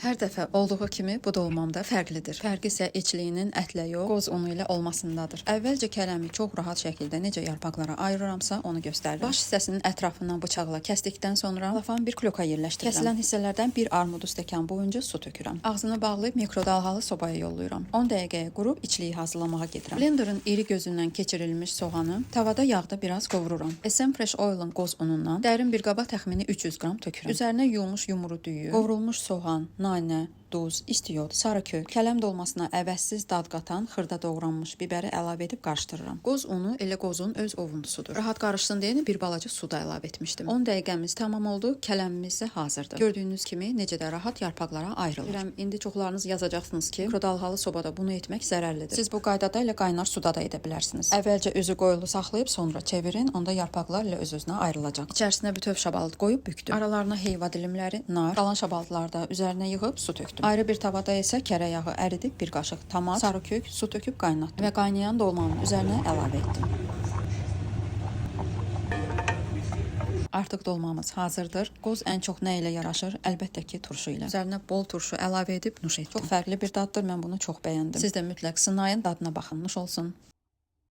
Hər dəfə olduğu kimi bu dolmamda fərqlidir. Fərqi isə içliyinin ətlə yox, qoz unu ilə olmasındadır. Əvvəlcə kələmi çox rahat şəkildə necə yarpaqlara ayırıramsa onu göstərirəm. Baş hissəsinin ətrafından bıçaqla kəsdikdən sonra lafan bir kloka yerləşdirirəm. Kəsilən hissələrdən bir armudu stəkan boyunca su tökürəm. Ağzını bağlayıb mikrodalğalı sobaya yollayıram. 10 dəqiqəyə qurub içliyi hazırlamağa gedirəm. Blenderin iri gözündən keçirilmiş soğanı tavada yağda biraz qovururam. SM Fresh Oil-ın qoz unundan dərin bir qaba təxmini 300 qram tökürəm. Üzərinə yuyulmuş yumru düyü, qovrulmuş soğan, nanə, duz, istiyot, sarı kök, kələm dolmasına əvəzsiz dad qatan xırda doğranmış bibəri əlavə edib qarışdırıram. Qoz unu elə qozun öz ovuntusudur. Rahat qarışsın deyə bir balaca su da əlavə etmişdim. 10 dəqiqəmiz tamam oldu, kələmimiz isə hazırdır. Gördüyünüz kimi necə də rahat yarpaqlara ayrılır. Bilirəm, indi çoxlarınız yazacaqsınız ki, mikrodalğalı sobada bunu etmək zərərlidir. Siz bu qaydada ilə qaynar suda da edə bilərsiniz. Əvvəlcə özü qoyulu saxlayıb sonra çevirin, onda yarpaqlar ilə öz-özünə ayrılacaq. İçərisinə bütöv şabalıd qoyub büktüm. Aralarına heyva dilimləri, nar, qalan şabalıdları da üzərinə yığıb su tökdüm. Ayrı bir tavada isə kərə yağı əridib bir qaşıq tomat, sarı kök, su töküb qaynatdım və qaynayan dolmanın üzərinə əlavə etdim. Artıq dolmamız hazırdır. Qoz ən çox nə ilə yaraşır? Əlbəttə ki, turşu ilə. Üzərinə bol turşu əlavə edib nuş etdim. Çox fərqli bir daddır, mən bunu çox bəyəndim. Siz də mütləq sınayın, dadına baxın, nuş olsun.